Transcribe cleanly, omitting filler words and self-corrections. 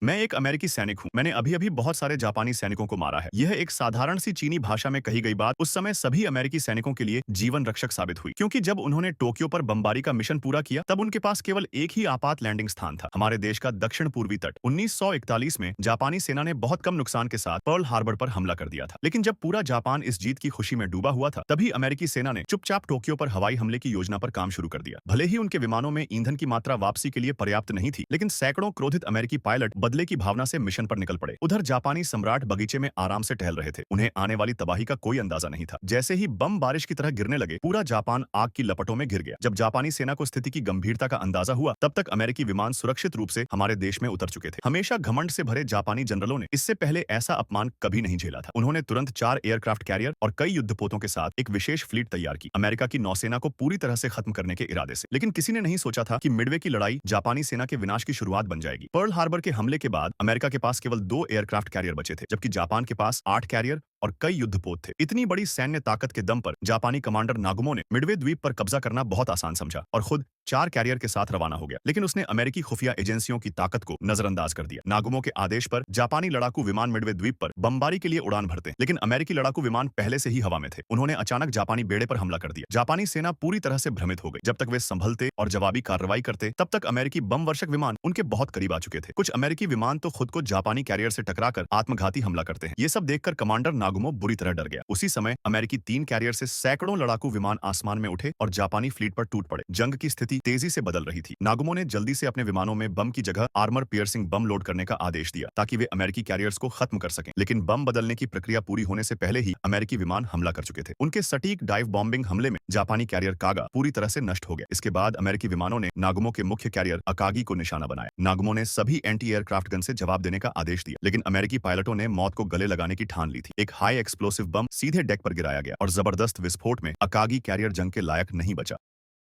मैं एक अमेरिकी सैनिक हूँ। मैंने अभी-अभी बहुत सारे जापानी सैनिकों को मारा है। यह एक साधारण सी चीनी भाषा में कही गई बात उस समय सभी अमेरिकी सैनिकों के लिए जीवन रक्षक साबित हुई, क्योंकि जब उन्होंने टोक्यो पर बमबारी का मिशन पूरा किया, तब उनके पास केवल एक ही आपात लैंडिंग स्थान था, हमारे देश का दक्षिण पूर्वी तट। 1941 में जापानी सेना ने बहुत कम नुकसान के साथ पर्ल हार्बर पर हमला कर दिया था, लेकिन जब पूरा जापान इस जीत की खुशी में डूबा हुआ था, तभी अमेरिकी सेना ने चुपचाप टोक्यो पर हवाई हमले की योजना पर काम शुरू कर दिया। भले ही उनके विमानों में ईंधन की मात्रा वापसी के लिए पर्याप्त नहीं थी, लेकिन सैकड़ों क्रोधित अमेरिकी पायलट बदले की भावना से मिशन पर निकल पड़े। उधर जापानी सम्राट बगीचे में आराम से टहल रहे थे। उन्हें आने वाली तबाही का कोई अंदाजा नहीं था। जैसे ही बम बारिश की तरह गिरने लगे, पूरा जापान आग की लपटों में घिर गया। जब जापानी सेना को स्थिति की गंभीरता का अंदाजा हुआ, तब तक अमेरिकी विमान सुरक्षित रूप से हमारे देश में उतर चुके थे। हमेशा घमंड से भरे जापानी जनरलों ने इससे पहले ऐसा अपमान कभी नहीं झेला था। उन्होंने तुरंत 4 एयरक्राफ्ट कैरियर और कई युद्धपोतों के साथ एक विशेष फ्लीट तैयार की, अमेरिका की नौसेना को पूरी तरह से खत्म करने के इरादे से। लेकिन किसी ने नहीं सोचा था कि मिडवे की लड़ाई जापानी सेना के विनाश की शुरुआत बन जाएगी। पर्ल हार्बर के हमले के बाद अमेरिका के पास केवल 2 एयरक्राफ्ट कैरियर बचे थे, जबकि जापान के पास 8 कैरियर और कई युद्धपोत थे। इतनी बड़ी सैन्य ताकत के दम पर जापानी कमांडर नागुमो ने मिडवे द्वीप पर कब्जा करना बहुत आसान समझा और खुद 4 कैरियर के साथ रवाना हो गया। लेकिन उसने अमेरिकी खुफिया एजेंसियों की ताकत को नजरअंदाज कर दिया। नागुमो के आदेश पर जापानी लड़ाकू विमान मिडवे द्वीप पर बमबारी के लिए उड़ान भरते, लेकिन अमेरिकी लड़ाकू विमान पहले से ही हवा में थे। उन्होंने अचानक जापानी बेड़े पर हमला कर दिया। जापानी सेना पूरी तरह से भ्रमित हो गई। जब तक वे संभलते और जवाबी कार्रवाई करते, तब तक अमेरिकी बम वर्षक विमान उनके बहुत करीब आ चुके थे। कुछ अमेरिकी विमान तो खुद को जापानी कैरियर से टकराकर आत्मघाती हमला करते हैं। ये सब देखकर कमांडर नागुमो बुरी तरह डर गया। उसी समय अमेरिकी 3 कैरियर से सैकड़ों लड़ाकू विमान आसमान में उठे और जापानी फ्लीट पर टूट पड़े। जंग की स्थिति तेजी से बदल रही थी। नागुमो ने जल्दी से अपने विमानों में बम की जगह आर्मर पियर्सिंग बम लोड करने का आदेश दिया, ताकि वे अमेरिकी कैरियर्स को खत्म कर सकें। लेकिन बम बदलने की प्रक्रिया पूरी होने से पहले ही अमेरिकी विमान हमला कर चुके थे। उनके सटीक डाइव बॉम्बिंग हमले में जापानी कैरियर कागा पूरी तरह से नष्ट हो गया। इसके बाद अमेरिकी विमानों ने नागुमो के मुख्य कैरियर अकागी को निशाना बनाया। नागुमो ने सभी एंटी एयरक्राफ्ट गन से जवाब देने का आदेश दिया, लेकिन अमेरिकी पायलटों ने मौत को गले लगाने की ठान ली थी। एक हाई एक्सप्लोसिव बम सीधे डेक पर गिराया गया और जबरदस्त विस्फोट में अकागी कैरियर जंग के लायक नहीं बचा।